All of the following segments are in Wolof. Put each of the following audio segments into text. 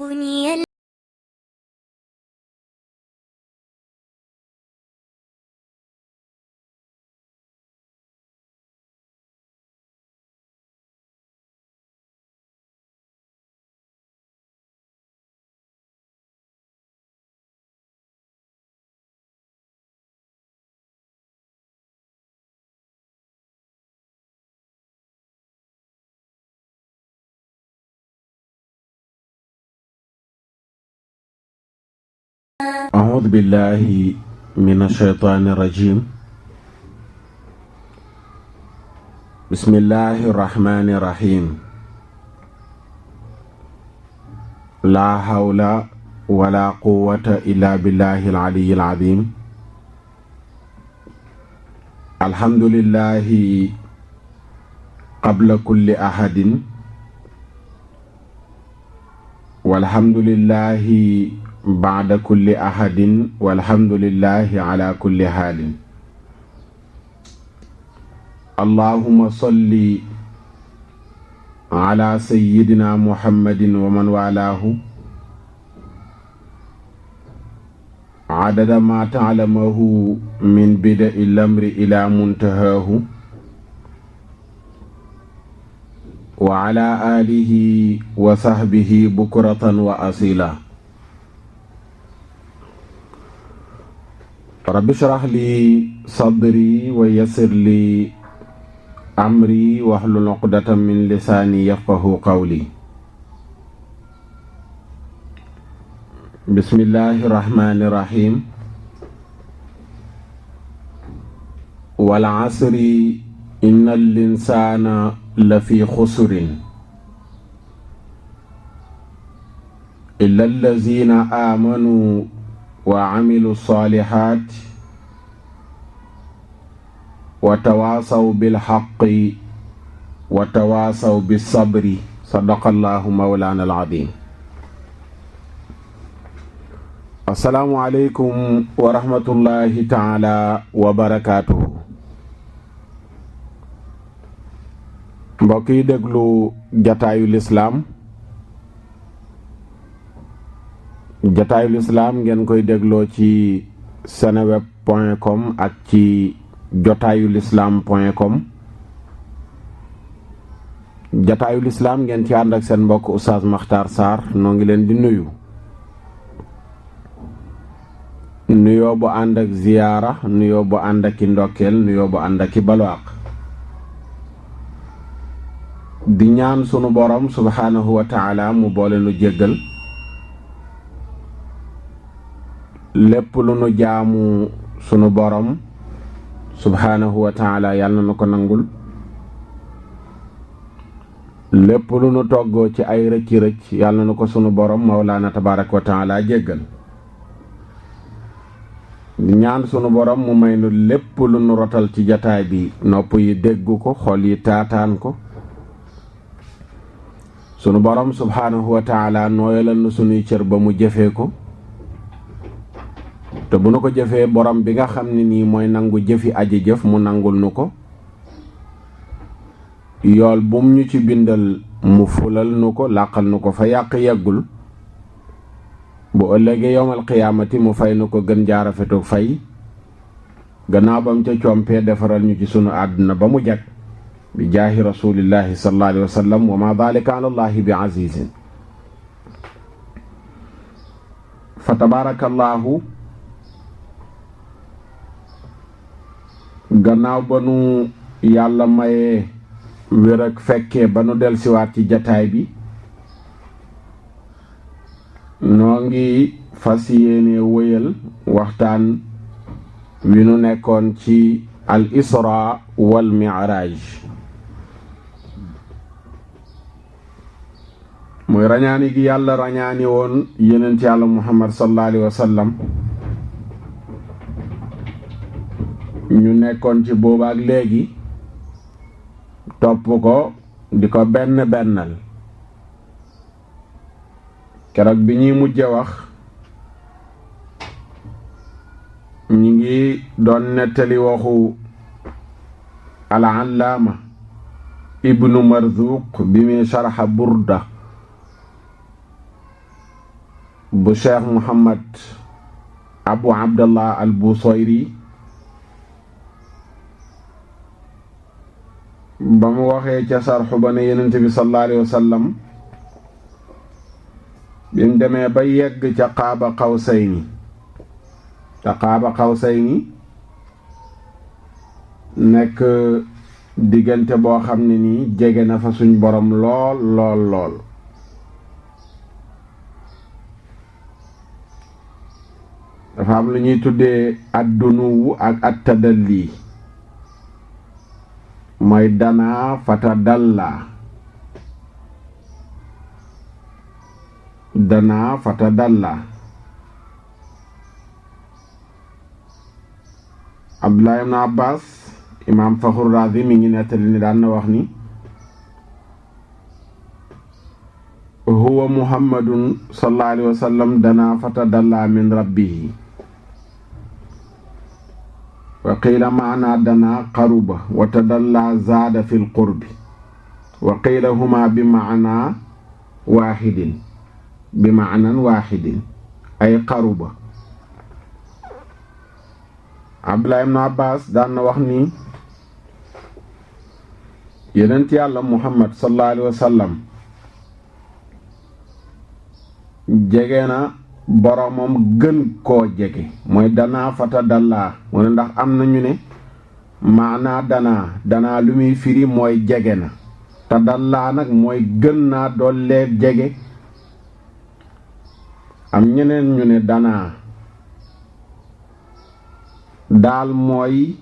بني أعوذ بالله من الشيطان الرجيم. بسم الله الرحمن الرحيم. لا حول ولا قوة إلا بالله العلي العظيم. الحمد لله قبل كل أحد، والحمد لله بعد كل أحد، والحمد لله على كل حال. اللهم صل على سيدنا محمد ومن والاه عدد ما تعلمه من بدء الأمر إلى منتهاه، وعلى آله وصحبه بكرة وأصيلا. رب اشرح لي صدري ويسر لي أمري واحلل عقدة من لساني يفقهوا قولي. بسم الله الرحمن الرحيم. والعصر إن الإنسان لفي خسر إلا الذين آمنوا وعملوا الصالحات وتواصوا بالحق وتواصوا بالصبر. صدق الله مولانا العظيم. السلام عليكم ورحمة الله تعالى وبركاته. mbokk yi déglu jataayu lislaam. jataayu lislaam ngeen koy dégloo ci seneweb.com ak ci jotaayulislam.com. jataayu lislaam ngeen ci ànd ak seen mbokk Oustaz Makhtar Sarr. noo ngi leen di nuyu nuyoo bu ànd ak ziyaara, nuyoo bu ànd ak i ndokkeel, nuyoo bu ànd ak i balwaaq. di ñaan sunu borom subhaanahu wa taala mu boole nu jéggal lépp lu nu jaamu sunu borom subhaanahu wa taala yàlla na ko nangul. lépp lu nu toggoo ci ay rëcc-rëcc yàlla na ko sunu borom mawlaana tabaaraka wa taala jéggal. di ñaan sunu borom mu may nu lépp lu nu rotal ci jataay bi nopp yi déggu ko, xol yi taataan ko. sunu borom subhaanahu wa taala nooyalal nu sunuy cër ba mu jëfee ko, te bu nu ko jëfee borom bi nga xam ne nii mooy nangu jëfi aji jëf mu nangul nu ko. yool bum ñu ci bindal mu fulal nu ko, làqal nu ko fa yàq yeggul. bu ëllëgee yowmal qiyaamati mu fay nu ko gën jaarafetu fay, gannaaw bam ca compee defaral ñu ci sunu àdduna ba mu jag bi jaahi rasulillahi sallallahu alayhi wa sallam. wa ma dalika ala allahi bi azizin. fa tabarakallahu. gannaaw ba nu yàlla mayee wér ak fekkee ba nu delsiwaat ci jataay bi, noo ngi fas yéene wëyal waxtaan wi nu nekkoon ci al isra wal mi'raj. muy rañaani gi yàlla rañaani woon yonent yàlla muhammad sallallahu alayhi wa sallam. ñu nekkoon ci boobaak léegi topp ko di ko benn bennal. keroog bi ñuy mujje wax ñu ngi doon nettali waxu al-allaama ibnu marzuq bi muy sharxa burda bu Cheikh Muhammad Abu Abdallah al Busayri ba mu waxee ca sarxu ba ne Yonent bi sallallahu alayhi wa sallam bi mu demee ba yegg ca Qaaba Qawsayni te Qaaba Qawsayni nekk diggante boo xam ne nii jege na fa suñ borom lool lool lool dafa am lu ñuy tuddee addunuwu ak attadalli mooy danaa fatadalla Abdullah ibn Abbas imaam Faxru Raazi mi ngi nettali ni daan na wax ni huwa muhammadun sallallahu alayhi wa sallam danaa fatadalla min rabbihi wa qiila maana danaa qaruba wa tadalla zaada fi lqurbi wa qiila huma bi maanan waaxidin ay qaruba. Abdullah ibn Abbas daan na wax ni yonent yàlla Muhammad sallallahu alayhi wa sallam jege na boromam gën koo jege mooy danaa fata dallaa mu ne ndax am na ñu ne maanaa danaa lu muy firi mooy jege na te dallaa nag mooy gën naa dollee jege am ñeneen ñu ne danaa daal mooy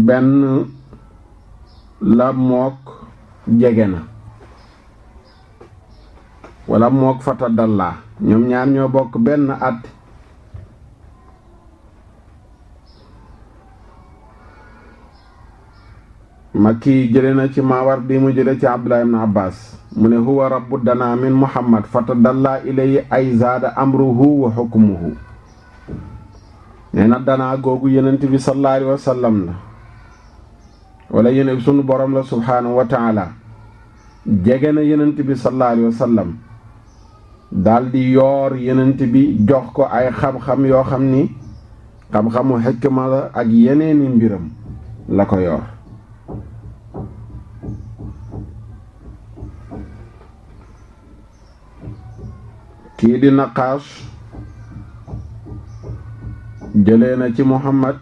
benn la mook jege na wala mook fata dallaa ñoom ñaar ñoo bokk benn at Makki jële na ci Maawardi mu jële ci Abdullah ibn Abbas mu ne huwa rabbu danaa min Muhammad fata dallaa ilayhi ay zaada amruhu wa hukmuhu nee na danaa googu Yonent bi sallallahu alayhi wa sallam la wala yéen sunu borom la subhaanahu wa taala jege na Yonent bi sallallahu alayhi wa sallam daldi yoor Yonent bi jox ko ay xam-xam yoo xam ni xam-xamu xikma la ak yeneeni mbiram la ko yoor kii di Naqaash jëlee na ci Muhammad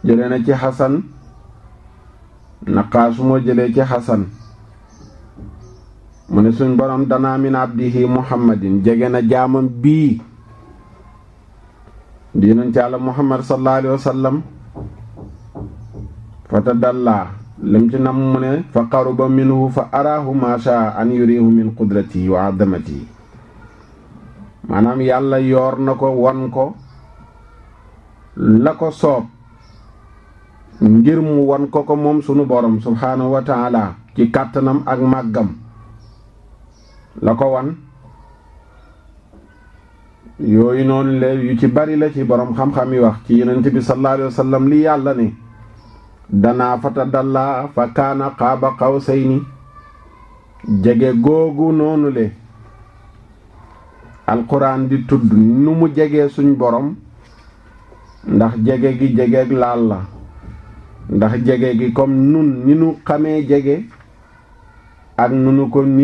jëlee na ci Xasan Naqaash moo jëlee ci Xasan mu ne suñ borom danaa min abdihi Muhammadin jege na jaamam bii di yonent Yàlla Muhammad sallallahu alayhi wa sallam fa tadallaa lim ci nam mu ne fa qaruba minhu fa araahu ma shaa an yurihu min qudratihi wa azamatihi maanaam yàlla yoor na ko wan ko la ko soob ngir mu wan ko moom sunu borom subhaanahu wa taala ci kàttanam ak màggam la ko wan yooyu noonu le yu ci bari la ci borom xam-xam yi wax ci yonent bi sallallahu alayhi wa sallam li yàlla ne danaa fatadallaa fa kaana qaaba qawsayni jege googu noonu le alquran di tudd nu mu jegee suñ borom ndax jege gi jegeeg laal la ndax jege gi comme nun ni nu xamee jege ak ni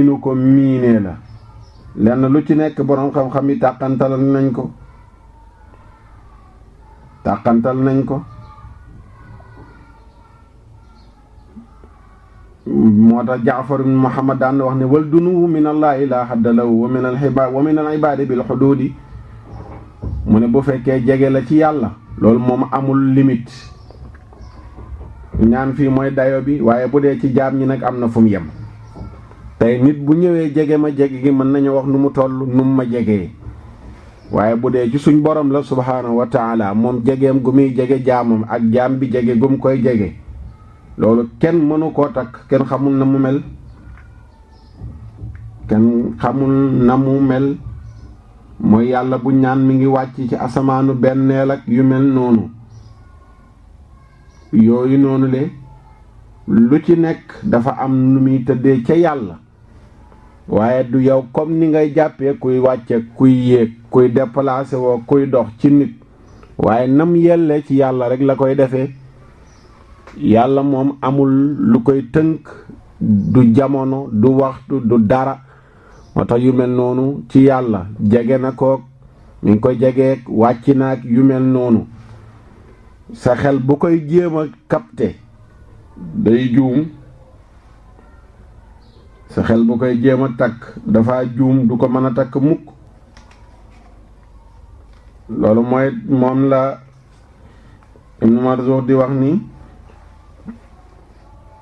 nu ko miinee la lenn lu ci nekk boroom xam-xam yi tàqantal nañ ko moo tax Jaafar ibn Muhammad daan wax ne wal dunuhu min allahi la hadda lahu wa min al ibaadi bil xuduudi mu ne bu fekkee jege la ci yàlla loolu moom amul limite ñaan fii mooy dayo bi waaye bu dee ci jaam ñi nag am na fu mu yem tey nit bu ñëwee jege ma jege gi mën nañu wax nu mu toll nu mu ma jegee waaye bu dee ci suñ borom la subhaanahu wa taala moom jegeem gu muy jege jaamam ak jaam bi jege gum koy jege loolu kenn mënu koo takk kenn xamul na mu mel mooy yàlla bu ñaan mi ngi wàcc ci asamaanu benneel ak yu mel noonu yooyu noonu le lu ci nekk dafa am nu muy tëddee ca yàlla waaye du yow comme ni ngay jàppee kuy wàcce kuy yéeg kuy déplacé woo kuy dox ci nit, waaye nam yelle ci yàlla rek la koy defee. yàlla moom amul lu koy tënk, du jamono du waxtu du dara. moo tax yu mel noonu ci yàlla jege na koog mi ngi koy jegeek wàcc naak yu mel noonu. sa xel bu koy jéem a capté day juum, sa xel bu koy jéem a takk dafa juum, du ko mën a takk mukk. loolu mooy moom la Ibn Marzuq di wax ni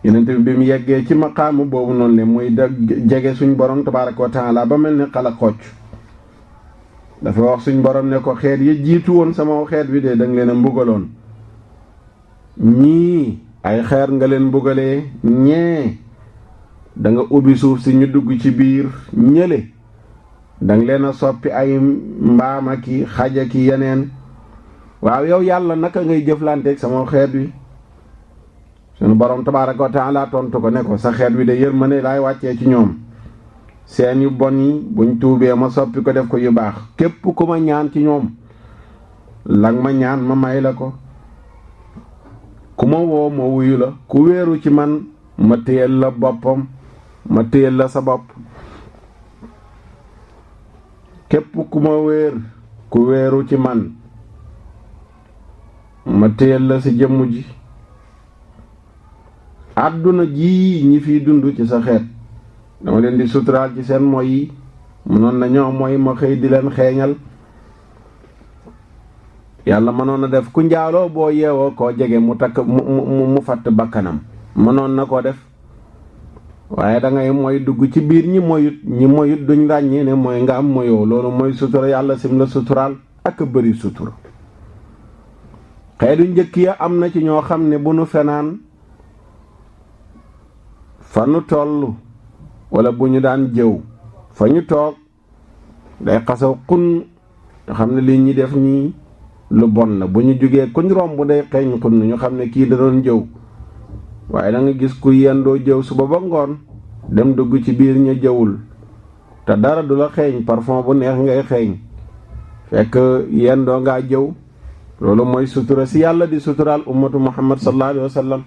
Yonent bi mu yeggee ci maqaamu boobu noonu le muy da jege suñ borom tabaaraka wa taala ba mel ni xala xocc, dafa wax suñ borom ne ko xeet yi jiitu woon sama xeet wi de danga leen a mbugaloon, ñii ay xeer nga leen mbugalee, ñee da nga ubbi suuf si ñu dugg ci biir, ñële danga leen a soppi ay mbaama ki xaja ki yeneen. waaw yow yàlla naka ngay jëflanteeg sama xeet wi? sunu borom tabaaraka wa taala tontu ko ne ko sa xeet wi de yërmande laay wàccee ci ñoom, seen yu bon yi buñ tuubee ma soppi ko def ko yu baax. képp ku ma ñaan ci ñoom lang ma ñaan ma may la ko, ku ma woo ma wuyu la, ku wéeru ci man ma téyel la boppam, ma téyel la sa bopp. képp ku ma ku wéeru ci man ma téyel la si jëmm ji. àdduna ji ñi fiy dund ci sa xeet dama leen di suturaal ci seen moy yi, mënoon na ñoo mooy ma xëy di leen xeeñal. yàlla mënoon na def ku njaaloo boo yeewoo koo jege mu takk mu fatt bakkanam, mënoon na koo def. waaye da ngay mooy dugg ci biir ñi moyut duñ ràññee ne mooy nga am moyoo. loolu mooy sutura yàlla sim la suturaal ak bëri sutura. xeetu njëkk ya am na ci ñoo xam ne bu nu fenaan fa nu toll wala bu ñu daan jëw fa ñu toog day xasaw xunn, nga xam ne lii ñi def nii lu bon la. bu ñu jógee kuñ romb day xeeñ xunn, ñu xam ne kii da doon jëw. waaye da nga gis ku yendoo jëw suba ba ngoon dem dugg ci biir ña jëwul te dara du la xeeñ, parfum bu neex ngay xeeñ fekk yendoo ngaa jëw. loolu mooy sutura si yàlla di suturaal ummatu muhammad sallallahu alayhi wa sallam.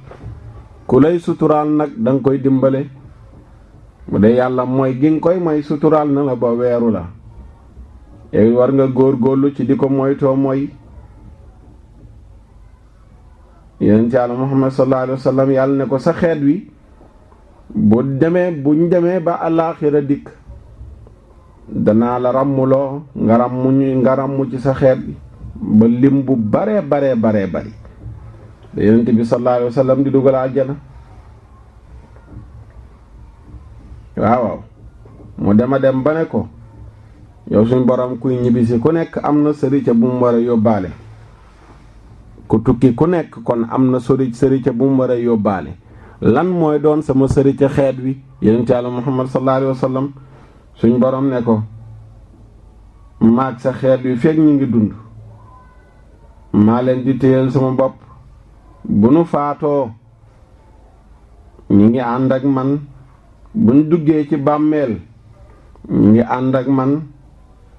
ku lay suturaal nag da nga koy dimbale. bu dee yàlla mooy gi nga koy mooy suturaal na la ba weeru la. yow war nga góorgóorlu ci di ko moytoo mooy. yonent yàlla muhammad sallallahu alayhi wa sallam yàlla ne ko sa xeet wi buñ demee ba àllaaxira dikk danaa la ràmmuloo nga ràmmu ci sa xeet bi ba lim bu baree bari da yonent bi sallallahu alayhi wa sallam di dugal àjjana. waaw mu dem ba ne ko yow suñ borom kuy ñibbisi ku nekk am na sërica bu mu war a yóbbaale, ku tukki ku nekk kon am na sërica bu mu war a yóbbaale. lan mooy doon sama sërica xeet wi? yonent Yàlla Muhammad sallallahu alayhi wa sallam suñ borom ne ko maag sa xeet wi fekk ñu ngi dund maa leen di téyel sama bopp. bu nu faatoo ñu ngi ànd ak man, bu ñu duggee ci bàmmeel ñu ngi ànd ak man,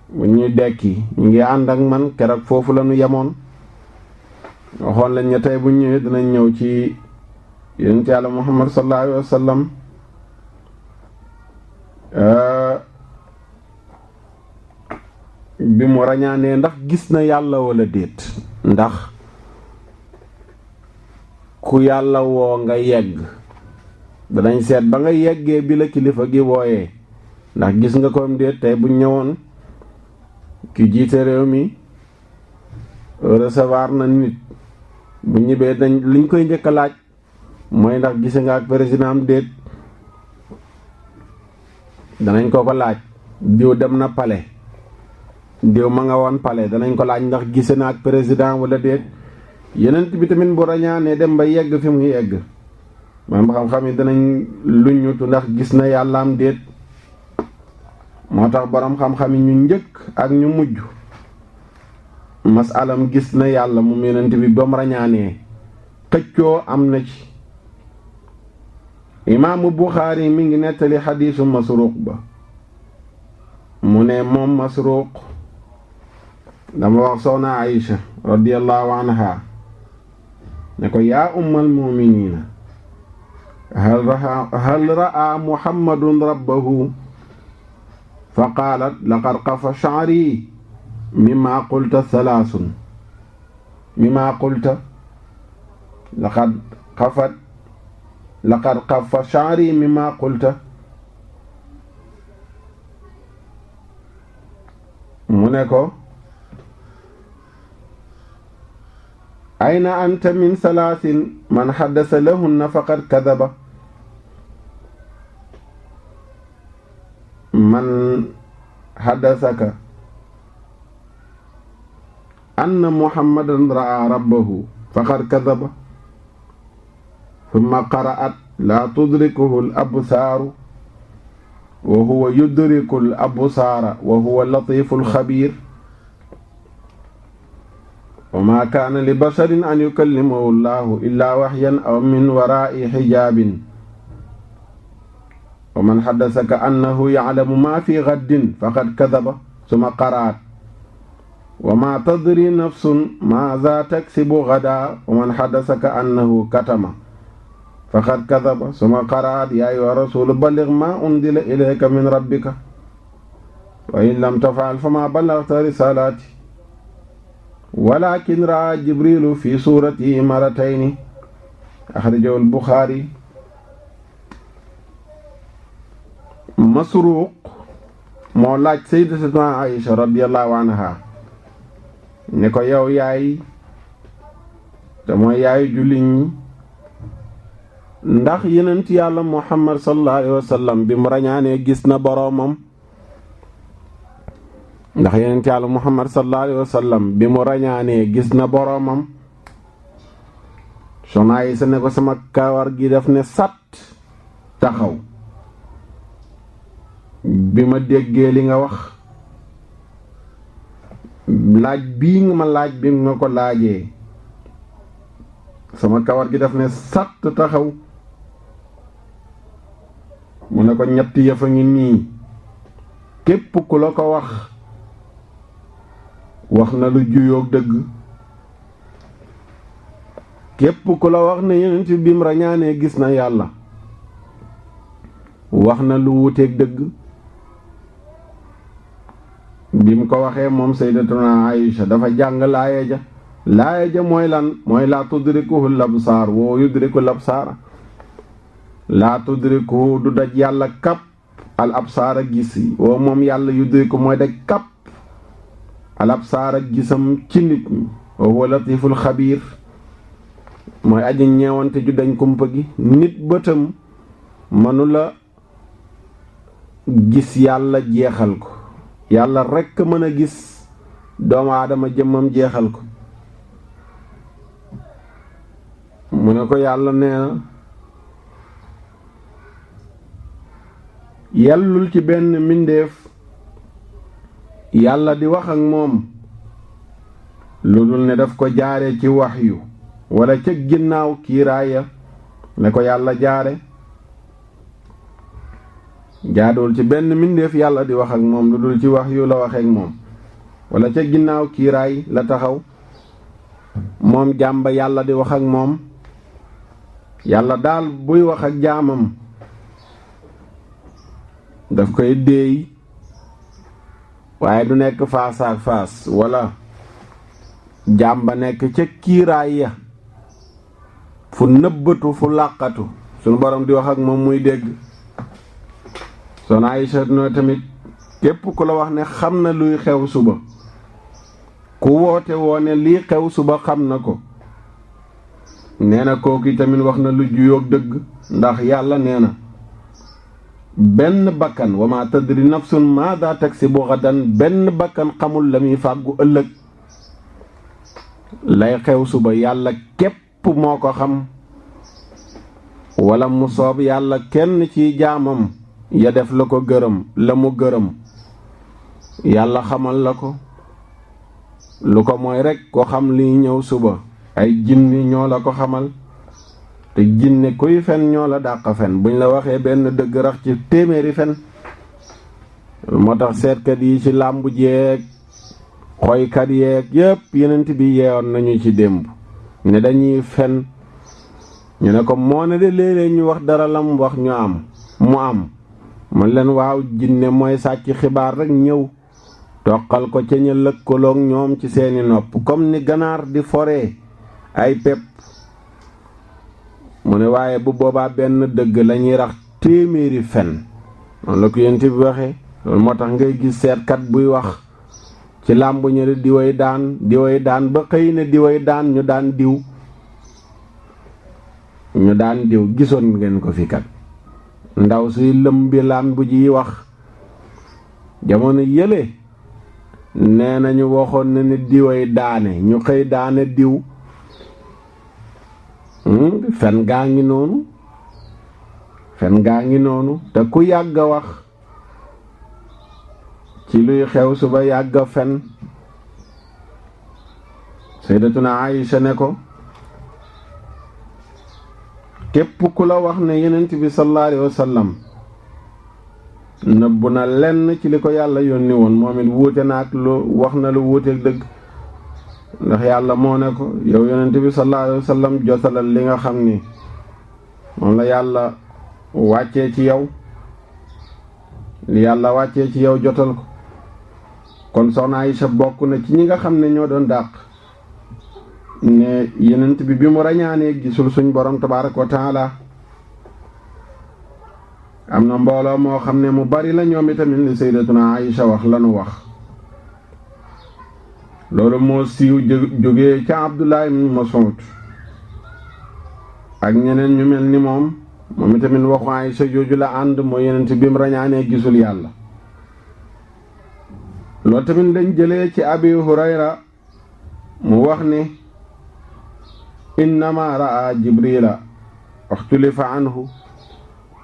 bu ñuy dekki ñu ngi ànd ak man. keroog foofu la ñu yemoon. waxoon lañ ne tey bu ñëwee dinañ ñëw ci yonent Yàlla Muhammad sallallahu alayhi wa sallam. bi mu rañaanee ndax gis na yàlla wala déet, ndax ku yàlla woo nga yegg danañ seet ba nga yeggee bi la kilifa gi wooyee ndax gis nga ko déet. tey bu ñëwoon ki jiite réew mi recevoir na nit, bu ñibbee liñ koy njëkk a laaj mooy ndax gise nga ak président am déet. danañ ko laaj. diw dem na palais, diw ma nga woon palais, danañ ko laaj ndax gise na ak président wala déet. yeneen bi tamit bu rañaanee dem ba yegg fi mu yegg, maam xam-xam yi danañ luññutu ndax gis na yàlla am déet. moo tax borom xam-xam yi ñu njëkk ak ñu mujj masalam gis na yàlla moom yonent bi ba mu rañaanee xëccoo am na ci. imaamu Buxaari mi ngi nettali xadiisu Masruuq ba mu ne moom Masruuq dama wax soxna Aïcha radiyallahu anha ne ko yaa ummal mu'miniina hal ra'a muhammadun rabbahu fa qaalat laqad qafa sha'ri mimma qulta thalaathun mimma qulta laqad qafa sha'ri mimma qulta mu ne ko ayna anta min salaasin man haddasa lahunna faqad kadaba man haddasaka anna muhammadan ra'a rabbahu faqad kadaba thumma qara'at la tudrikuhu al-absaaru wa huwa yudriku al-absaara wa huwa al-latiifu al-xabiir wa maa kaana li basharin an yukallimahu llaahu illaa waxyan aw min waraa'i xijaabin wa man haddasaka annahu ya'lamu maa fi gaddin faqad kadaba summa qara'at wa maa tadri nafsun maazaa taksibu gadan wa man haddasaka annahu katama faqad kadaba summa qara'at yaa ayyuha rasuulu balligh maa unzila ilayka min rabbika wa in lam taf'al famaa ballaghta risaalaati walakin raa jibrilu fi suuratihi maratayni axrajahu al-Buxaari. Masruuq moo laaj sayyidatuna Aïcha radiyallahu anha ne ko yow yaay te mooy yaayu jullit ñi ndax yenent yàlla Muhammad sallallahu alayhi wa sallam bi mu rañaanee gis na boroomam ndax yenent yàlla Muhammad sallallahu alayhi wa sallam bi mu rañaanee gis na boroomam soxna Aysa ne ko sama kawar gi daf ne sat taxaw bi ma déggee li nga wax laaj bii nga ma laaj bi nga ko laajee sama kawar gi daf ne sat taxaw mu ne ko ñetti yëf a ngi nii képp ku la ko wax na lu juyoog dëgg képp ku la wax ne yonent bi mu rañaanee gis na yàlla wax na lu wuteeg dëgg bi mu ko waxee moom sayyidatuna Aïcha dafa jàng laaya ja mooy lan mooy laa tudrikuhu l-absaar wa yudriku l-absaara laa tudrikuhu du daj yàlla kap al absaara gis yi woo moom yàlla yudriku mooy daj kap al absaara gisam ci nit ñi wa huwa latiful xabiir mooy aji ñeewante ju dañ kumpa gi nit bëtam mënula gis yàlla jeexal ko yàlla rekk mën a gis doomu aadama jëmmam jeexal ko mu ne ko yàlla nee na yellul ci benn mbindeef yàlla di wax ak moom lu dul ne daf ko jaare ci waxyu wala ca ginnaaw kiiraaya ne ko yàlla jaare jaadool ci benn mbindeef yàlla di wax ak moom lu dul ci waxyu la waxeek moom wala ca ginnaaw kiiraay la taxaw moom jàmba yàlla di wax ak moom yàlla daal buy wax ak jaamam daf koy déey waaye du nekk face à face wala jàmba nekk ca kiiraay ya fu nëbbatu fu làqatu sunu borom di wax ak moom muy dégg Soxna Aysa no tamit képp ku la wax ne xam na luy xew suba ku woote woo ne lii xew suba xam na ko nee na kooku tamit wax na lu juyoog dëgg ndax yàlla nee na benn bakkan wa ma tadri nafsun maada taksibu gadan benn bakkan xamul la muy fàggu ëllëg lay xew suba yàlla képp moo ko xam wala mu soob yàlla kenn ci jaamam ya def la ko gërëm la mu gërëm yàlla xamal la ko lu ko mooy rekk ko xam liy ñëw suba ay jinni ñoo la ko xamal te jinne kuy fen ñoo la dàq fen buñ la waxee benn dëgg rax ci téeméeri fen moo tax seetkat yi ci làmbu jeeg xoykat yeeg yépp yenent bi yeewoon nañu ci démb ne dañuy fen ñu ne ko moo ne de léeg-léeg ñu wax dara lam wax mu am man leen waaw jinne mooy sàcc xibaar rekk ñëw toqal ko ca ña lëkkaloog ñoom ci seeni nopp comme ni ganaar di foree ay pepp mu ne waaye bu boobaa benn dëgg lañuy rax téeméeri fen noonu la ko yent bi waxee loolu moo tax ngay gis seetkat buy wax ci làmb ñu di way daan ba xëy na di way daan ñu daan diw gisoon ngeen ko fi kat ndaw suy lëmbi làmb ji wax jamono yële nee nañu waxoon na ni diway daane ñu xëy daane diw fen gaa ngi noonu te ku yàgg a wax ci luy xew suba yàgg a fen sayyidatuna Aïcha ne ko képp ku la wax ne yonent bi sallallahu alayhi wa sallam nëbb na lenn ci li ko yàlla yónni woon moom it wuute na ak lu wax na lu wuuteeg dëgg ndax yàlla moo ne ko yow yonent bi sallallahu alayhi wa sallam jotalal li nga xam ni moom la yàlla wàccee ci yow li yàlla wàccee ci yow jotal ko kon soxna Aïcha bokk na ci ñi nga xam ne ñoo doon dàq ne yonent bi mu rañaanee gisul suñ borom tabaaraka wa taala am na mbooloo moo xam ne mu bari la ñoom itamit li sayyidatuna Aïcha wax lanu wax loolu moo siiw jógee ca Abdullah ibn Mas'ud ak ñeneen ñu mel ni moom itamit waxu Aïcha jooju la ànd mooy yonent bi mu rañaanee gisul yàlla loolu tamit dañ jëlee ci Abi Hurayra mu wax ni innama raa Jibrila waxtulifa anhu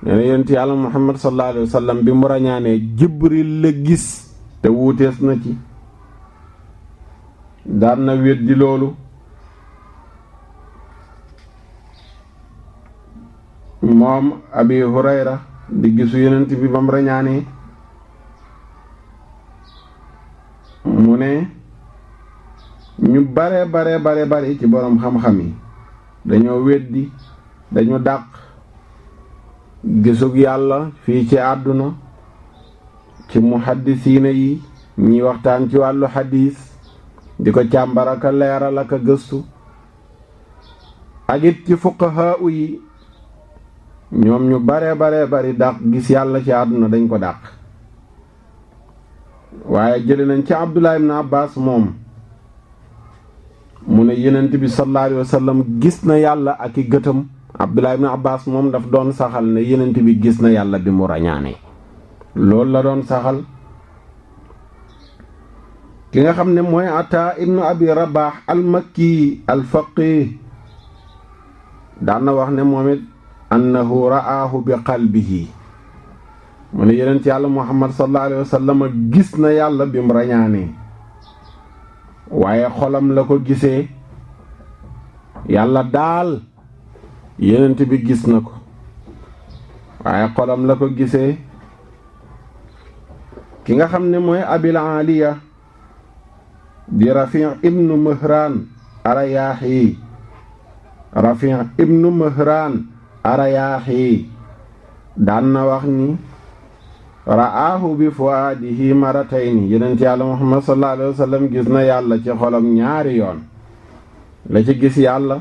nee na yonent yàlla Muhammad sallallahu alayhi wa sallam bi mu rañaanee Jibril la gis te wuutees na ci daan na weddi loolu moom Abi Hurayra di gisu yonent bi ba mu rañaanee mu ne ñu bare ci boroom xam-xam yi dañoo weddi dañu dàq gisug yàlla fii ci àdduna ci muhaddisiina yi ñi waxtaan ci wàllu xadiis di ko càmbar ak a leeral ak a gëstu ak it ci fuqahaa yi ñoom ñu bari dàq gis yàlla ci àdduna dañ ko dàq waaye jële nañ ci Abdullah ibn Abbas moom mu ne yonent bi sallallahu alayhi wa sallam gis na yàlla ak i gëtam Abdullah ibn Abbas moom daf doon saxal ne yonent bi gis na yàlla bi mu rañaane loolu la doon saxal ki nga xam ne mooy Ataa ibnu Abi Rabah al-Makki al-Faqih daan na wax ne moom it annahu ra'aahu bi qalbihi mu ne yonent yàlla Muhammad sallallahu alayhi wa sallam gis na yàlla bi mu rañaane waaye xolam la ko gisee yàlla daal yonent bi gis na ko waaye xolam la ko gisee ki nga xam ne mooy Abil Aliya di Rafi' ibnu Mihran Arayaahi daan na wax ni ra'aahu bi fuaadihi maratayni yonent yàlla Muhammad sallallahu alayhi wa sallam gis na yàlla ci xolam ñaari yoon la ci gis yàlla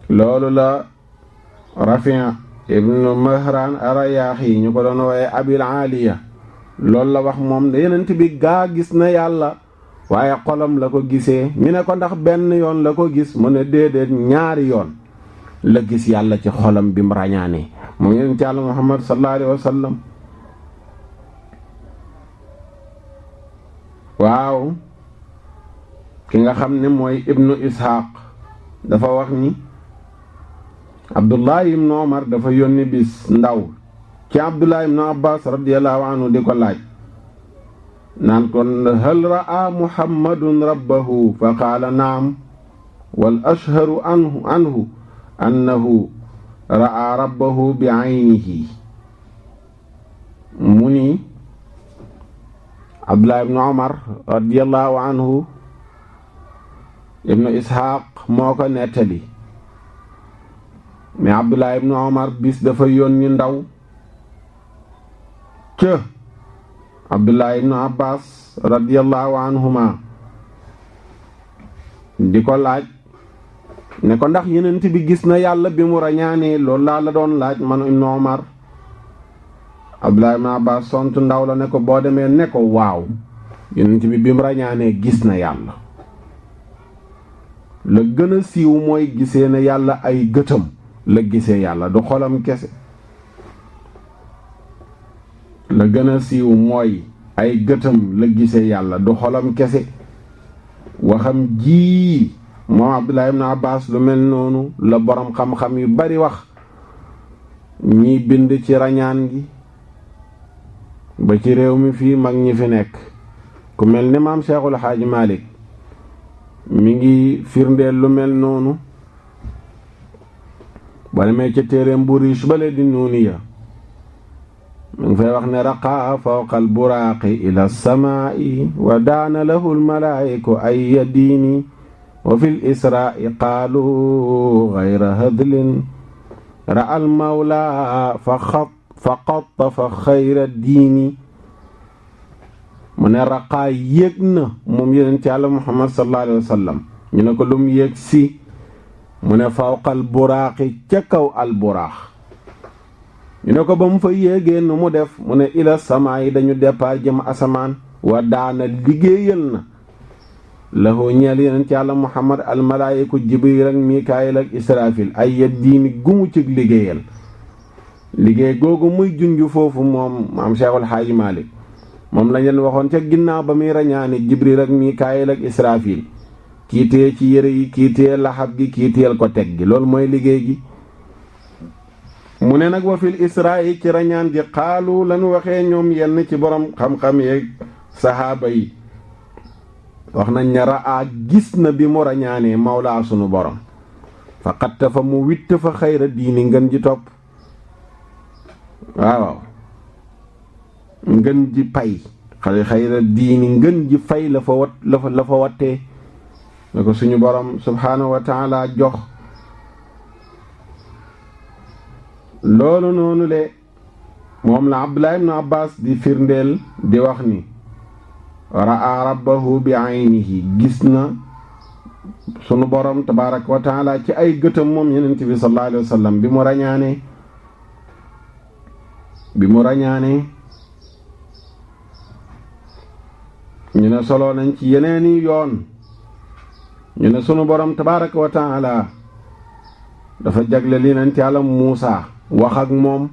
loolu la Rafi' ibnu Mihran Arayaahi ñu ko doon wooye Abil Aliya loolu la wax moom ne yonent bi gaa gis na yàlla waaye xolam la ko gisee ñu ne ko ndax benn yoon la ko gis mu ne déedéet ñaari yoon la gis yàlla ci xolam bi mu ràññaane moom yonent yàlla Muhammad sallallahu alayhi wa sallam waaw ki nga xam ne mooy ibnu Ishaq dafa wax ni Abdullah ibnu Omar dafa yónni bis ndaw ci Abdullah ibnu Abbas radiyallahu anhu di ko laaj naan kon hal ra'a Muhammadun rabbahu fa qaala naam wal ashharu anhu annahu ra'a rabbahu bi aynihi mu ni Abdullah ibnu Omar radiyallahu anhu ibnu Ishaq moo ko nettali mais Abdullah ibnu Omar bis dafa yónni ndaw ca Abdullah ibnu Abbas radiyallahu anhuma di ko laaj ne ko ndax yenent bi gis na yàlla bi mu rañaanee loolu laa la doon laaj man ibnu Omar. Abdullah ibn Abbas sontu ndaw la ne ko boo demee ne ko waaw yonent bi mu rañaanee gis na yàlla. la gën a siiw mooy gisee na yàlla ay gëtam la gisee yàlla du xolam kese. la gën a siiw mooy ay gëtam la gisee yàlla du xolam kese. waxam ji moom Abdullah ibn Abbas lu mel noonu la borom xam-xam yu bari wax ñiy bind ci rañaan gi ba ci réew mi fii mag ñi fi nekk ku mel ni maam Cheikhul Xaaji Malik mi ngi firndeel lu mel noonu ba demee ca téeréem bu riche bale di nuuniya mi ngi fay wax ne raqaa fawqa al buraaqi ila samaa'i wa daana lahu al malaa'iku ay yadiini wa fi l israa'i qaalu gayra hadlin ra'a al mawla fa qattafa xayra diini mu ne raqaa yéeg na moom yonent Yàlla Muhammad sallallahu alayhi wa sallam ñu ne ko lum yéeg si mu ne fawqal buraaqi ca kaw al buraax ñu ne ko ba mu fa yéegee nu mu def mu ne ila samaa yi dañu départ jëm asamaan wa daana liggéeyal na lahu ñeel yonent Yàlla Muhammad al malaayiku Jibril ak Mikaayil ak Israafil ay ya diini gumu ci liggéeyal liggéey googu muy junju foofu moom maam Cheikhul Xaaji Malik moom lañ leen waxoon ca ginnaaw ba muy rañaani Jibril ak Mikaayil ak Israafil kii téye ci yére yi kii téye laxab gi kii téyel ko teg gi loolu mooy liggéey gi. mu ne nag wa fil isra'i ci rañaan gi xaalu lañu waxee ñoom yenn ci borom xam-xam yeeg sahaaba yi wax nañ ne raa gis na bi mu rañaanee mawlaa sunu borom fa xatta fa mu witt fa xayra diini ngën ji topp waaw ngën ji pay xayra diini ngën ji fay la fa wattee la ko suñu borom subhaanahu wa taala jox loolu noonu le moom la Abdullah ibn Abbas di firndeel di wax ni raa rabbahu bi aynihi gis na sunu borom tabaraka wa taala ci ay gëtam moom yonent bi sallallahu alayhi wa sallam bi mu rañaanee ñu ne solo nañ ci yeneeni yoon ñu ne sunu borom tabaraka wa taala dafa jagle li yonent Yàlla Muusa wax ak moom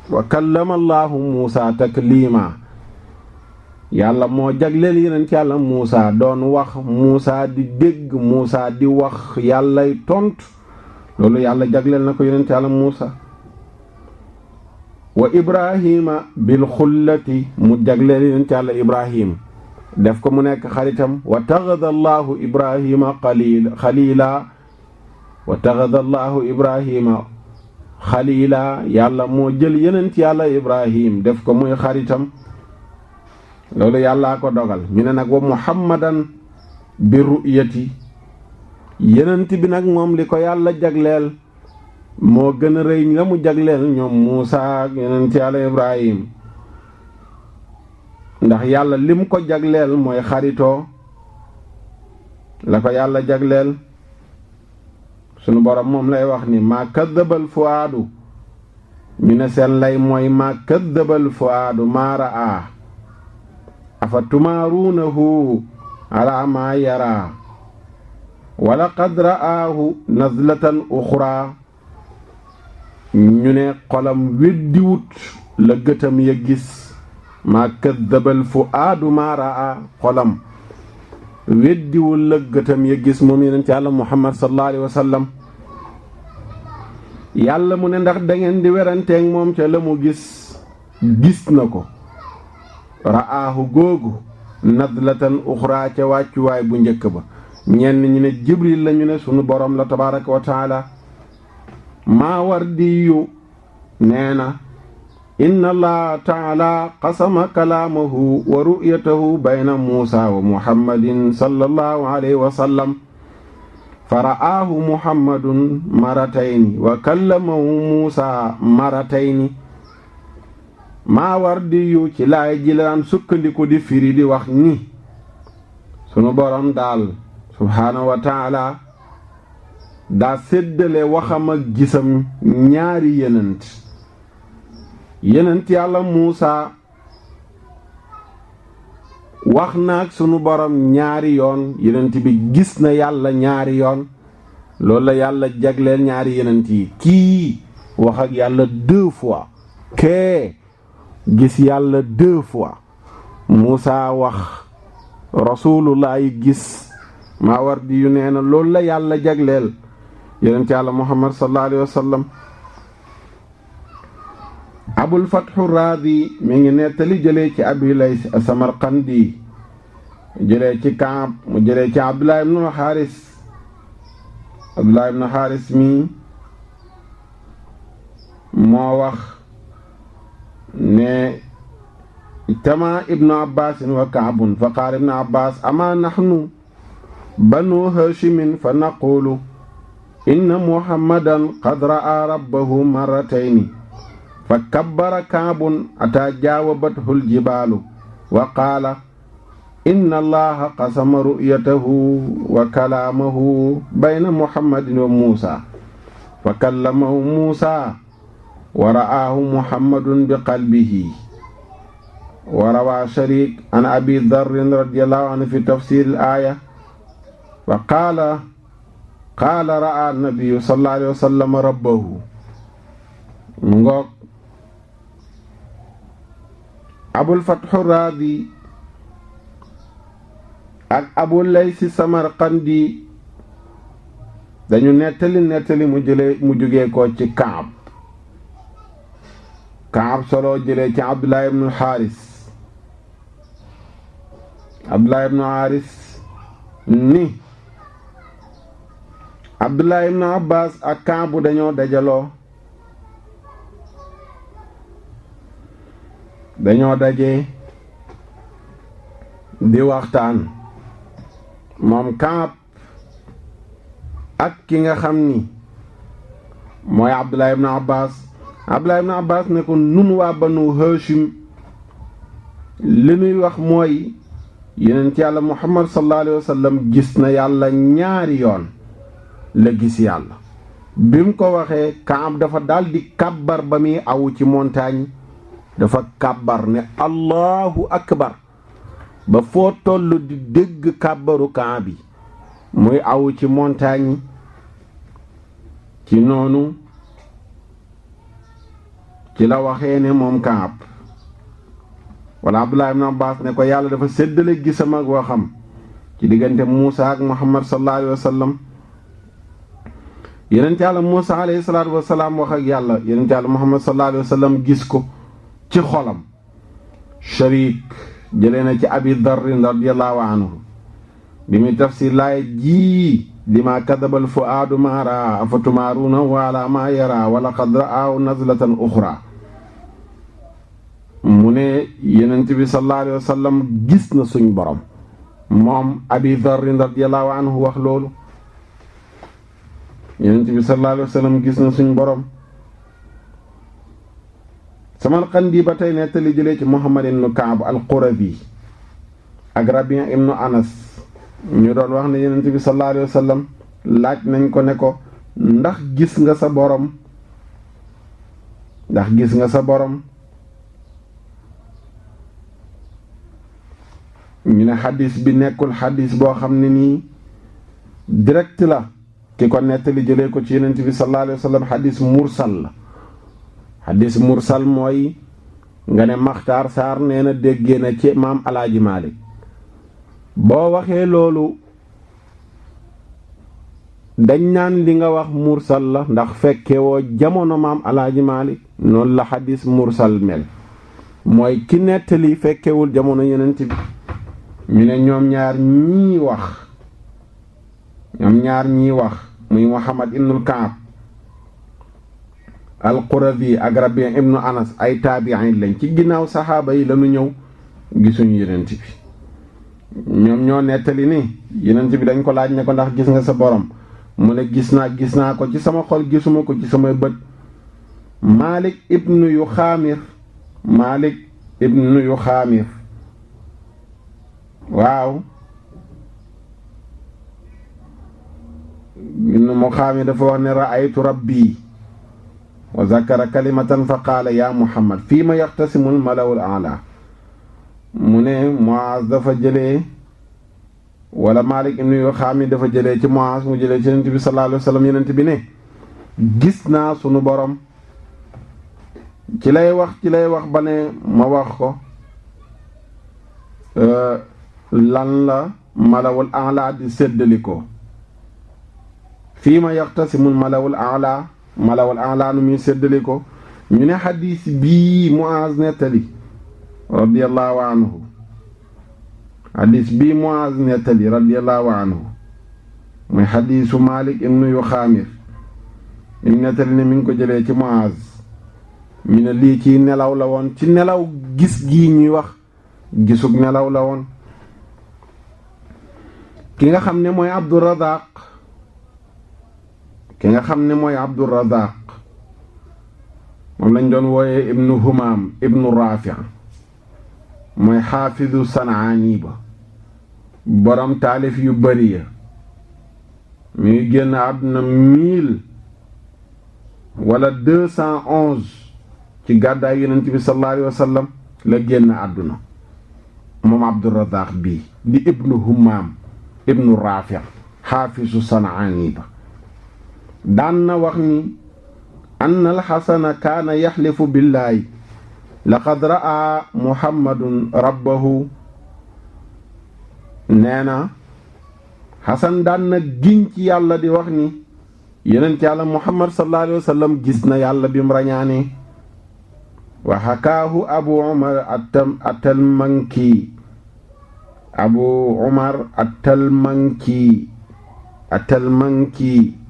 wa kallama Allahu Muusa taklima yàlla moo jagleel yonent Yàlla Muusa doon wax Muusa di dégg Muusa di wax yàllay tontu loolu yàlla jagleel na ko yonent Yàlla Muusa wa Ibrahima bil xullati mu jagleel yonent Yàlla Ibrahim def ko mu nekk xaritam wa taxada Allahu Ibrahima xalila wa taxada Allahu Ibrahima xalila yàlla moo jël yonent Yàlla Ibrahim def ko muy xaritam loolu yàllaa ko dogal ñu ne nag wa muhammadan bi ru'yati yonent bi nag moom li ko yàlla jagleel moo gën a rëy la mu jagleel ñoom Muusa ak yonent Yàlla Ibrahim ndax yàlla lim ko jagleel mooy xaritoo la ko yàlla jagleel sunu borom moom lay wax ni maa kaddabal fuaadu ñu ne seen lay mooy maa kaddabal fuaadu maa raa afa tumaaruunahu ala maa yaraa wala qad raahu nazlatan uxra ñu ne xolam weddiwut la gëtam ya gis maa kaddabal fuaadu maa raa xolam weddiwul la gëtam ya gis moom yonent Yàlla Muhammad sallallahu alayhi wa sallam yàlla mu ne ndax dangeen di weranteeg moom ca la mu gis na ko ra'aahu googu nadlatan uxra ca wàccuwaay bu njëkk ba ñenn ñu ne Jibril la ñu ne sunu borom la tabaraka wa taala Maawardi yu nee na inna allaha taala qasama kalaamahu wa ru'yatahu bayna muusa wa muhammadin sallallahu alayhi wa sallam fa ra'aahu muhammadun maratayni wa kallamahu muusa maratayni. Maawardiyu ci laay ji laan sukkandiku di firi di wax ni sunu borom daal subhaanahu wa taala daa séddale waxam ak gisam ñaari yenent yàlla Muusa wax na ak sunu borom ñaari yoon, yenent bi gis na yàlla ñaari yoon. loolu la yàlla jagleel ñaari yenent yi, kii wax ak yàlla 2 fois, kee gis yàlla 2 fois. Muusa wax, rasulullah yi gis. Maawardi yu nee na loolu la yàlla jagleel yenent yàlla Muhammad sallallahu alayhi wa sallam. Abul Fathu Raadi mi ngi nettali jëlee ci Abi Lays Samarqandi, jëlee ci Kaab, mu jëlee ci Abdullah ibn Haris. Abdullah ibn Haris mi moo wax ne ijtama ibnu Abbasin wa Kaabun fa qaala ibnu Abbas ama nahnu banu Haashimin fa naqulu inna Muhammadan qad ra'a rabbahu marratayni fa kabbara Kaabun ataa jaawabathu ljibaalu wa qaala inna allaha qasama ru'yatahu wa kalaamahu bayna muhammadin wa muusa fa kallamahu muusa wa ra'aahu muhammadun bi qalbihi. wa rawaa Shariik an abi darrin radiyallahu anhu fi tafsir al-aaya wa qaala ra'aa nabiyyu sallallahu alayhi wa sallam rabbahu. mu ngoog Abul Fathu Raadi ak Abu Lays Samarqandi dañu nettali mu jógee ko ci Kaab solo jëlee ci Abdullah ibn Haris ni Abdullah ibn Abbas ak Kaabu dañoo daje di waxtaan, moom Kaab ak ki nga xam ni mooy Abdullah ibn Abbas ne ko nun waa Banu Haashim li nuy wax mooy yonent yàlla Muhammad sallallahu alayhi wa sallam gis na yàlla ñaari yoon la gis yàlla. bi mu ko waxee Kaab dafa daldi kàbbar ba muy awu ci montagne, dafa kàbbar ne allahu akbar ba foo tollu di dégg kàbbaru Kaab bi muy awu ci montagne. ci noonu ci la waxee ne moom Kaab wala Abdullah ibn Abbas ne ko yàlla dafa séddale gisam ak waxam ci diggante Muusa ak Muhammad sallallahu alayhi wa sallam. yeneen yàlla Muusa alayhi salaatu wa salaam wax ak yàlla, yeneen yàlla Muhammad sallallahu alayhi wa sallam gis ko ci xolam. Shariik jëlee na ci Abi Darrin radiyallahu anhu bi muy tafsir laay ji di ma kadabal fuaadu ma raa afatumaaruuna wala ma yara wala qad ra'aahu nazlatan uxra. mu ne yenent bi sallallahu alayhi wa sallam gis na suñ borom. moom Abi Darrin radiyallahu anhu wax loolu. yenent bi sallallahu alayhi wa sallam gis na suñ borom. Samarqandi ba tey nettali jëlee ci Muhammad ibn Kaab al-Qurazi ak Rabi' ibn Anas ñu doon wax ne yenent bi sallallahu alayhi wa sallam laaj nañ ko ne ko ndax gis nga sa borom, ñu ne xadis bi nekkul xadis boo xam ne nii direct la ki ko nettali jëlee ko ci yenent bi sallallahu alayhi wa sallam xadis mursal la. xadis mursal mooy nga ne Maxtaar Saar nee na déggee na ci maam Alaaji Maalik. boo waxee loolu dañ naan li nga wax mursal la ndax fekke woo jamono maam Alaaji Maalik. noonu la xadis mursal mel, mooy ki nettali fekkewul jamono yenent bi. ñu ne ñoom ñaar ñii wax muy Muhammad ibnul Kaab al-Qurazi ak Rabi ibnu Anas ay taabiin lañ ci ginnaaw saxaaba yi lañu ñëw gisuñu yenent bi. ñoom ñoo nettali ni yenent bi dañ ko laaj ne ko ndax gis nga sa borom mu ne gis naa ko ci sama xol gisuma ko ci samay bët. Malik ibnu Yuxaamir waaw ibnu Muxaamir dafa wax ne ra'aytu rabbi wa zakara kalimatan fa qaala ya Muhammad fii ma yaxtasimul malawul a'la mu ne Muaz dafa jëlee wala Malik ibnu Yuxaamir dafa jëlee ci Muaz mu jëlee ci Yonent bi sallallahu alayhi wa sallam Yonent bi ne gis naa sunu borom ci lay wax ba ne ma wax ko lan la malawul a'la di séddali ko fii ma yaxtasimul malawul a'la nu muy séddali ko ñu ne xadiis bii Muaz nettali radiyallahu anhu muy xadiisu Malik ibnu Yuxaamir ñu nettali ne mi ngi ko jëlee ci Muaz ñu ne lii ci nelaw la woon ci nelaw gis gii ñuy wax gisug nelaw la woon. ki nga xam ne mooy Abdurazaq moom lañ doon wooyee ibnu Humaam ibnu Raafi' mooy xaafizu Sanaani ba borom taalif yu bari ya mi ngi génn àdduna 1000 wala 211 ci gàddaay Yonent bi sallallahu alayhi wa sallam la génn àdduna moom Abdurazaq bii di ibnu Humaam ibnu Raafi' xaafizu Sanaani ba daan na wax ni anna alxasana kaana yaxlifu billaahi laqad ra'a muhammadun rabbahu nee na xasan daan na giñ ci yàlla di wax ni yonent yàlla muhammad sallallahu alayhi wa sallam gis na yàlla bim rañaane wa xakaahu abu umar at-Talmanki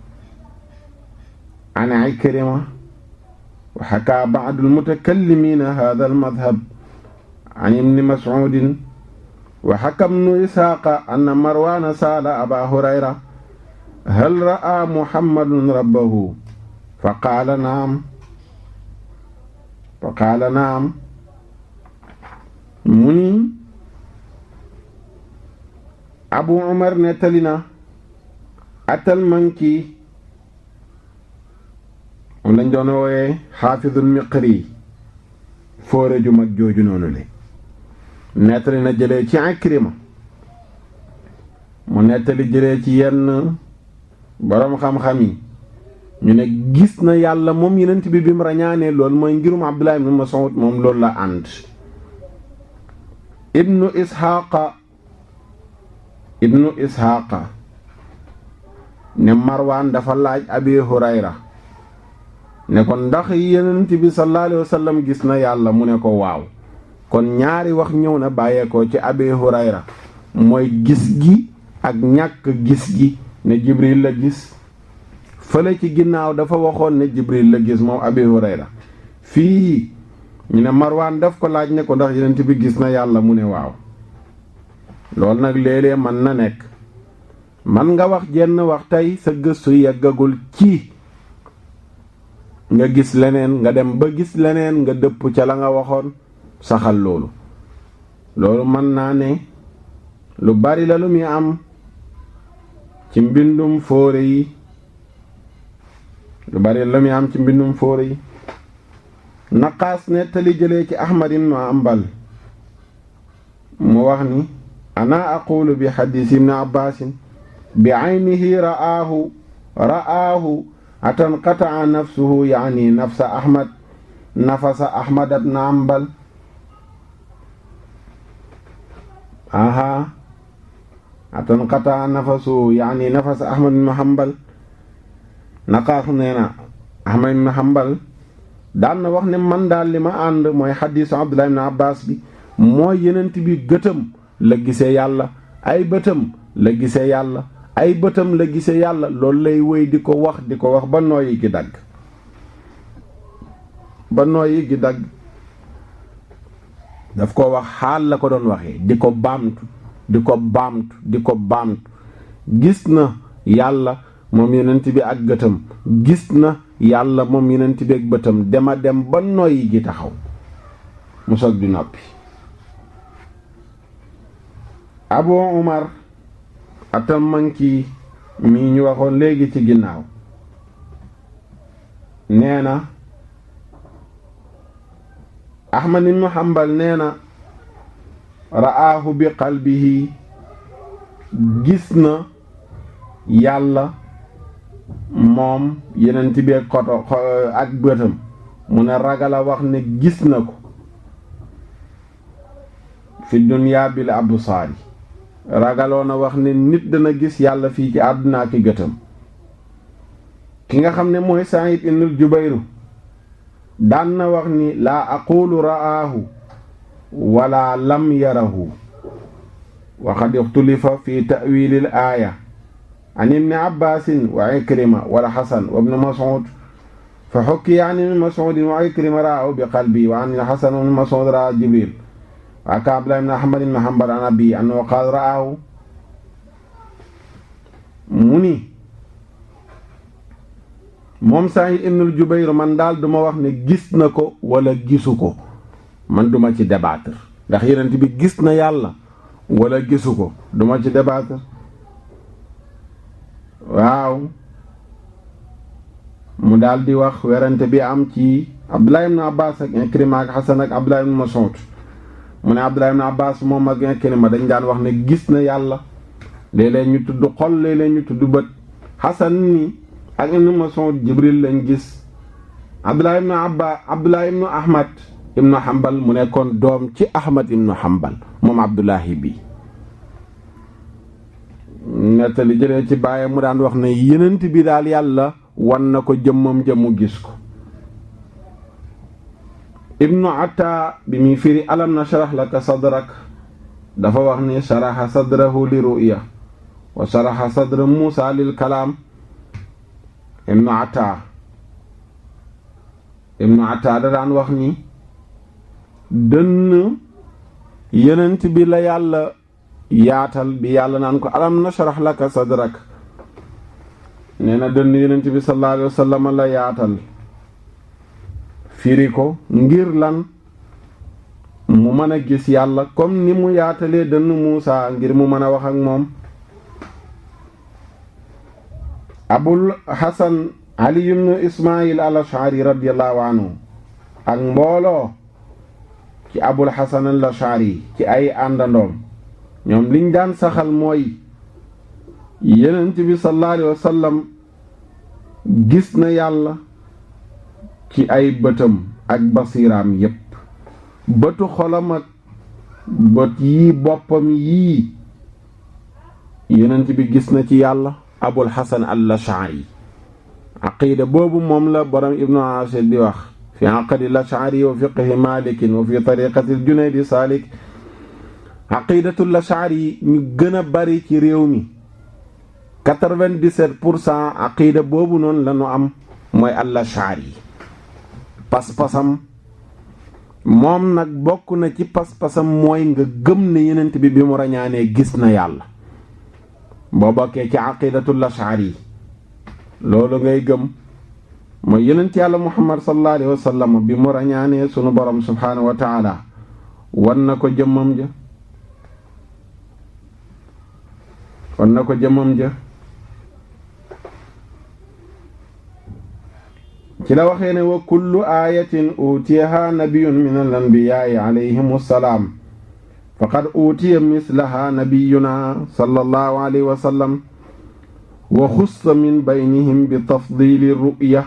an Ikrima wa xakaa ba'du al-mutakallimiina haadha al-madhab an ibni Mas'uudin wa xakaa ibnu Isxaaqa anna Marwaana sa'ala Abaa Hurayra hal ra'aa Muhammadun rabbahu fa qaala na'am mu ni Abu Umar nettali na at-Talmanki moom lañ doon wooyee xaafizul Miqri fóore ju mag jooju noonu le nettali na jëlee ci Ikrima mu nettali jëlee ci yenn boroom xam-xam yi ñu ne gis na yàlla moom Yonent bi mu rañaanee loolu mooy ngirum Abdullah ibn Mas'ud moom loolu la ànd. ibnu Isxaaqa ne Marwaan dafa laaj Abi Hurayra ne ko ndax Yonent bi sallallahu alayhi wa sallam gis na yàlla mu ne ko waaw kon ñaari wax ñëw na bàyyeekoo ci Abi Hurayra mooy gis gi ak ñàkk gis gi ne Jibril la gis fële ci ginnaaw dafa waxoon ne Jibril la gis moom Abi Hurayra fii ñu ne Marwaan daf ko laaj ne ko ndax Yonent bi gis na yàlla mu ne waaw loolu nag léeg-léeg mën na nekk man nga wax jenn wax tey sa gëstu yeggagul ci nga gis leneen nga dem ba gis leneen nga dëpp ca la nga waxoon saxal loolu mën naa ne lu bari la lu muy am ci mbindum fóore yi Naqaas nettali jëlee ci Ahmad ibn Hanbal mu wax ni ana aqulu bi xadiis ibn Abbaasin bi aynihi ra'aahu atanqata'a nafsuhu yaani nafsa Ahmad ibn Hanbal atanqata'a nafsuhu yaani nafsa Ahmad ibn Hanbal Naqaas nee na Ahmad ibn Hanbal daan na wax ne man daal li ma ànd mooy xadiisu Abdullah ibn Abbaas bi mooy Yonent bi gëtam la gisee yàlla ay bëtam la gisee yàlla loolu lay wéy di ko wax ba nooyi gi dagg ba nooyi gi dagg. daf ko wax xaal la ko doon waxee, di ko baamtu di ko baamtu di ko baamtu. gis na yàlla moom yonent bi ak gëtam, gis na yàlla moom yonent bi ak bëtam, dema dem ba nooyi gi taxaw mu soog di noppi. Abu Umar At-Tamanki mi ñu waxoon léegi ci ginnaaw nee na Ahmad ibn Hanbal nee na ra'aahu bi qalbihi, gis na yàlla moom yonent bi ak bëtam. mu ne ragal a wax ne gis na ko fi dunya bil absaari, ragaloon a wax ne nit dana gis yàlla fii ci àdduna ki gëtam. ki nga xam ne mooy Saïd ibn Jubayr daan na wax ni laa aqulu ra'aahu wala lam yarahu wa qad ixtulifa fi ta'wilil aaya an ibni abbasin wa ikrima wal hasan wa ibni mas'ud fa hukkiya an ibni mas'ud wa ikrima ra'aahu bi qalbi wa an al-hasan wa ibni mas'ud ra'a jibril wa ka Abdullah ibn Ahmad ibn Hanbal an abi annahu qaala ra'aahu. mu ni moom Saïd ibn Jubayr man daal duma wax ne gis na ko wala gisu ko, man duma ci débattre ndax yonent bi gis na yàlla wala gisu ko, duma ci débattre. waaw mu daal di wax werante bi am ci Abdullah ibn Abbas ak Ikrima ak Hasan ak Abdullah ibn Mas'ud. mu ne Abdullah ibn Abbas moom ak Ikrima dañ daan wax ne gis na yàlla, léeg-léeg ñu tudd xol, léeg-léeg ñu tudd bët. Hasan ni ak ibn Mas'ud Jibril lañ gis. Abdullah ibn Ahmad ibn Hanbal mu nekkoon doom ci Ahmad ibn Hanbal moom Abdullahi bi. nettali jëlee ci baayam mu daan wax ne yenent bi daal yàlla wan na ko jëmmam jëmmu gis ko. Ibnu Atta bi muy firi alam nashrah laka sadrak dafa wax ni sharaha sadrahu li ru'ya wa sharaha sadra Musa lil kalaam. Ibnu Atta da daan wax ni dënn yenent bi la yàlla yaatal bi yàlla naan ko alam nashrah laka sadrak, nee na dënn yenent bi sallallahu alayhi wa sallam la yaatal firi ko ngir lan mu mën a gis yàlla comme ni mu yaatalee dënn Muusa ngir mu mën a wax ak moom. Abul Hasan Ali ibn Ismail al-Ash'ari radiyallahu anhu ak mbooloo ci Abul Hasan al-Ash'ari ci ay àndandoom ñoom liñ daan saxal mooy Yonent bi sallallahu alayhi wa sallam gis na yàlla ci ay bëtam ak basiraam yépp, bëtu xolam ak bët yii boppam yii Yonent bi gis na ci yàlla. Abul Hasan al-Ash'ari aqida boobu moom la borom Ibnu Ashir di wax fi aqdi al-Ash'ari wa fiqhi Malik wa fi tariqati al-Junayd Salik. aqidatu al-Ash'ari ñu gën a bari ci réew mi 97% aqida boobu noonu la ñu am mooy al-Ash'ari. pas-pasam moom nag bokk na ci pas-pasam mooy nga gëm ne Yonent bi mu rañaanee gis na yàlla. boo bokkee ci aqidatul ash'ari loolu ngay gëm mooy yonent yàlla Muhammad sallallahu alayhi wa sallam bi mu rañaanee sunu borom subhaanahu wa taala wan na ko jëmmam ja ci la waxee ne wa kullu ayatin utiyaha nabiyyun min al-anbiya'i alayhimu salaam faqad utiya mislaha nabiyuna sallallahu alayhi wa sallam wa xussa min baynihim bi tafdili ru'ya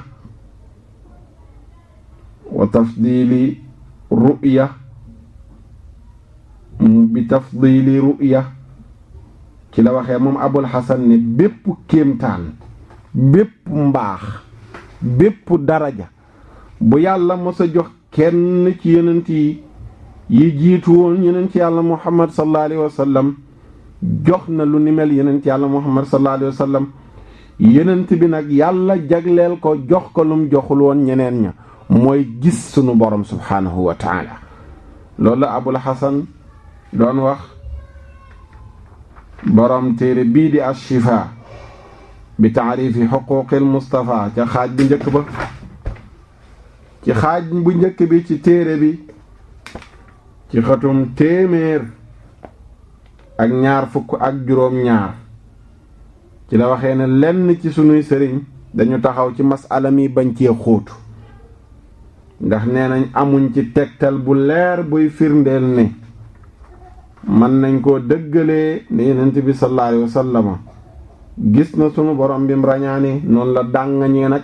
ci la waxee moom Abul Hasan ne bépp kéemtaan bépp mbaax bépp daraja bu yàlla mos a jox kenn ci yonent yi jiitu woon yonent yàlla Muhammad sallallahu alayhi wa sallam jox na lu ni mel yonent yàlla Muhammad sallallahu alayhi wa sallam yonent bi nag yàlla jagleel ko jox ko lum joxul woon ñeneen ña mooy gis sunu borom subhaanahu wa taala. loolu la Abul Hasan doon wax borom téere bii di Ash-Shifaa bi taarifi xuquuqil Mustafa ca xaaj bu njëkk ba. ci xaaj bu njëkk bi ci téere bi ci xatum téeméer ak ñaar fukk ak juróom-ñaar ci la waxee ne lenn ci sunuy sëriñ dañu taxaw ci masala mi bañ cee xóotu ndax nee nañ amuñ ci tegtal bu leer buy firndeel ne mën nañ koo dëggalee ne Yonent bi sallallahu alayhi wa sallam gis na sunu borom bim rañaane. noonu la dàngañee nag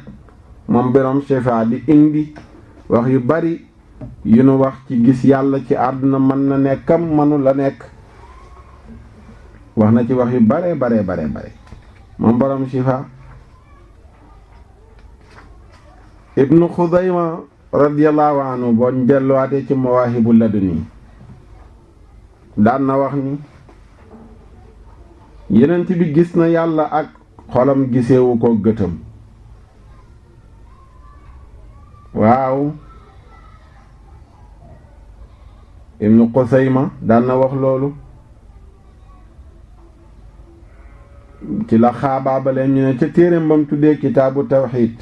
moom borom Shifaa di indi wax yu bari yu nu wax ci gis yàlla ci àdduna mën na nekkam mënu la nekk. wax na ci wax yu bare moom borom Shifaa. Ibnu Xudayma radiyallahu anhu boo delluwaatee ci Mawaahibu Laduni daan na wax ni Yonent bi gis na yàlla ak xolam giseewu ko gëtam. waaw Ibnu Xusayma daan na wax loolu. ci la xaabaabale ñu ne ca téereem bam tuddee kitaabu tawxiid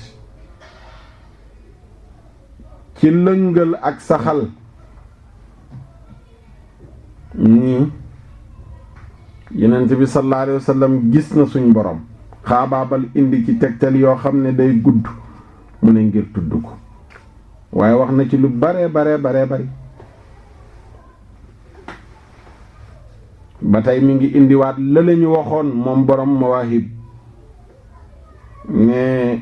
ci lëngal ak saxal ni Yonent bi sallallahu alayhi wa sallam gis na suñ borom. xaabaabal indi ci tegtal yoo xam ne day gudd mu ne ngir tudd ko waaye wax na ci lu bare bari ba tey mi ngi indiwaat la ñu waxoon moom borom Mawaahib ne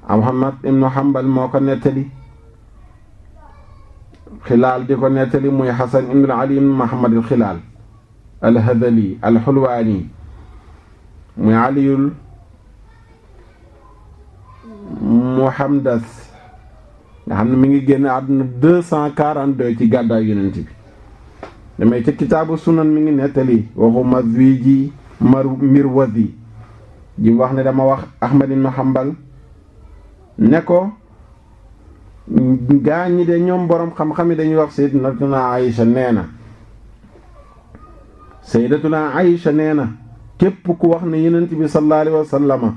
Muhammad ibnu Hanbal moo ko nettali. Xilaal di ko nettali muy Hasan ibnu Ali ibnu Muhammad al-Xilaal al-Hadali al-Xulwaani muy Aliyul Muhamdas nga xam ne mi ngi génn àdduna 242 ci gàddaay Yonent bi. damay ca kitaabu sunan mi ngi nettali waxu Mazwiji Mirwazi ji wax ne dama wax Ahmad ibn Hanbal ne ko gaa ñi de ñoom boroom xam-xam yi dañuy wax Sayyidatuna Aïcha nee na képp ku wax ne Yonent bi sallallahu alayhi wa sallam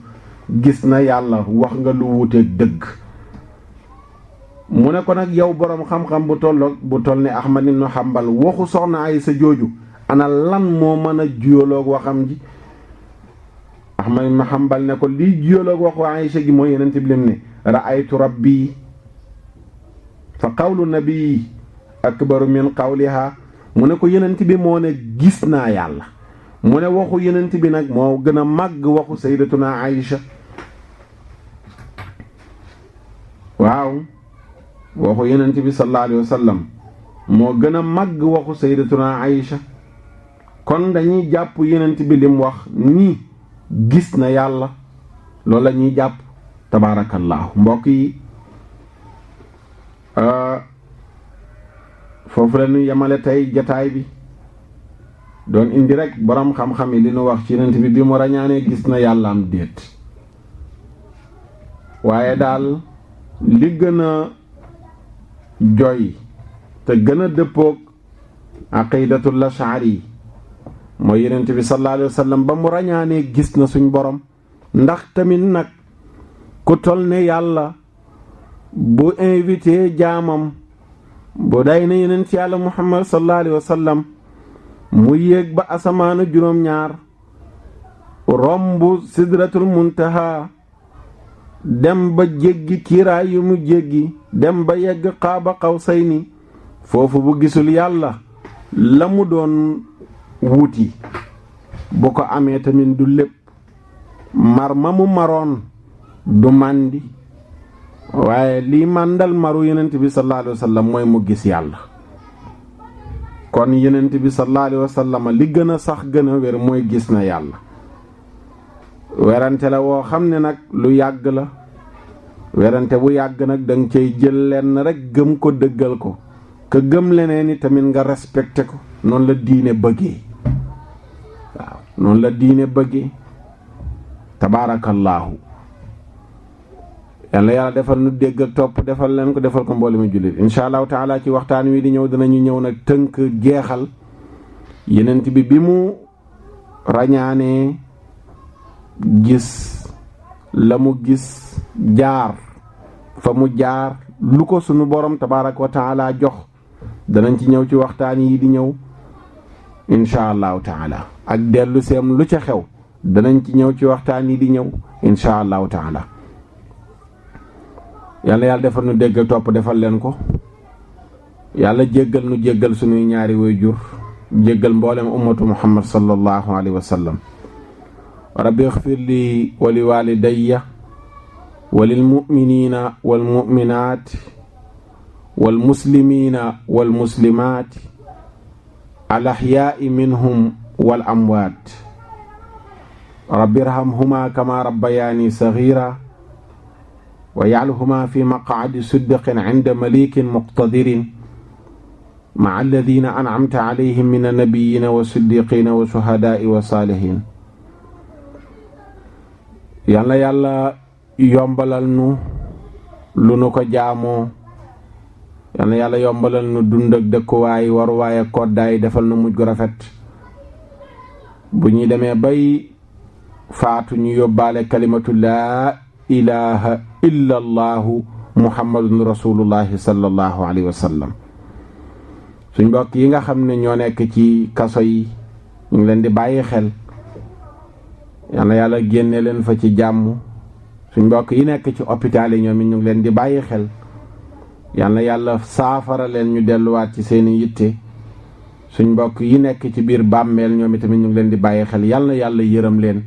gis na yàlla wax nga lu wuteeg dëgg. mu ne ko nag yow boroom xam-xam bu toll ne Ahmad ibn Hanbal waxu soxna Aysa jooju ana lan moo mën a juyaloog waxam ji. Ahmad ibn Hanbal ne ko lii juyaloog waxu Aysa gi mooy Yonent bi lim ne ra'aytu rabbi fa qawlu nabii akbaru min qawliha. mu ne ko Yonent bi moo ne gis naa yàlla. mu ne waxu Yonent bi nag moo gën a màgg waxu sayyidatuna Aysa. waaw waxu Yonent bi sallallahu alayhi wa sallam moo gën a màgg waxu sayyidatuna Aïcha. kon dañuy jàpp Yonent bi lim wax nii gis na yàlla loolu la ñuy jàpp. tabaarakallaahu mbokk yi foofu la ñu yemale tey jataay bi doon indi rek borom xam-xam yi li nu wax ci Yonent bi mu rañaanee gis na yàlla am déet. waaye daal li gën a joy te gën a dëppoog aqidatul ash'ari mooy Yonent bi sallallahu alayhi wa sallam ba mu rañaanee gis na suñ borom. ndax tamit nag ku tol ne yàlla bu invité jaamam bu day na Yonent yàlla Muhammad sallallahu alayhi wa sallam mu yéeg ba asamaanu juróom-ñaar romb sidratul muntaha dem ba jéggi kiiraay yu mu jéggi dem ba yegg qaaba qawsayni foofu bu gisul yàlla la mu doon wuti bu ko amee tamit du lépp. mar ma mu maroon du màndi waaye lii màndal maru Yonent bi sallallahu alayhi wa sallam mooy mu gis yàlla. kon Yonent bi sallallahu alayhi wa sallam li gën a sax gën a wér mooy gis na yàlla. werante la woo xam ne nag lu yàgg la. werante bu yàgg nag danga cay jël lenn rekk gëm ko dëggal ko ka gëm leneen ni tamit nga respecté ko. noonu la diine bëggee. waaw noonu la diine bëggee. tabaarakallaahu yàlla yàlla defal nu dégg ak topp defal leen ko defal ko mboolem mi jullit incha allahu taala ci waxtaan wi di ñëw danañu ñëw nag tënk jeexal yenent bi mu rañaanee gis la mu gis jaar fa mu jaar lu ko sunu borom tabaaraka wa taala jox danañ ci ñëw ci waxtaan yi di ñëw incha allahu taala ak dellu seem lu ca xew danañ ci ñëw ci waxtaan yi di ñëw incha allahu taala yàlla yàlla defal nu dégg topp defal leen ko yàlla jéggal nu jéggal sunuy ñaari waajur jéggal mboolem ummatu muhammad sallallahu alayhi wa sallam rabbi ighfir li wa li walidayya wa lil mu'minina wal mu'minat wal muslimina wal muslimat al ahya'i minhum wal amwat rabbi irhamhuma kama rabbayani saghira wa ya'alhuma fi maq'adi sidqin 'inda malikin muqtadirin ma'a alladhina an'amta 'alayhim minan nabiyyina wa siddiqina wa shuhada'i wa salihin yàlla yàlla yombalal nu lu nu ko jaamoo yàlla yàlla yombalal nu dund ak dëkkuwaay waruwaay ak koddaay defal nu mujj gu rafet bu ñuy demee bay faatu ñu yóbbaale kalimatu laa ilaha illa allahu muhammadun rasulullahi sallallahu alayhi wa sallam suñ mbokk yi nga xam ne ñoo nekk ci kaso yi ñu ngi leen di bàyyi xel yàlla yàlla génne leen fa ci jàmm suñ mbokk yi nekk ci hôpital yi ñoom it ñu ngi leen di bàyyi xel yàlla yàlla saafara leen ñu delluwaat ci seeni yitte suñ mbokk yi nekk ci biir bàmmeel ñoom itamit ñu ngi leen di bàyyi xel yàlla yàlla yërëm leen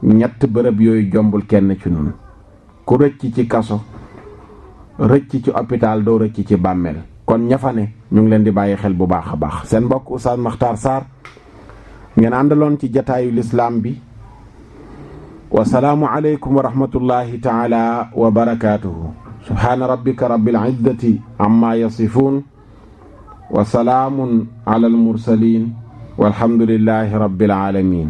ñett bërëb yooyu jombul kenn ci nun ku rëcc ci kaso rëcc ci hôpital doo rëcc ci bàmmeel kon ñafane ñu ngi leen di bàyyi xel bu baax a baax seen mbokk Oustaz Makhtar Sarr ngeen àndaloon ci jataayu lislaam bi wasalaamu aleykum wa rahmatullahi taala wa barakatuhu subhaana rabbika rabbil izzati amma yasifun wa salaamun ala al mursalin walhamdulillahi rabbil alamin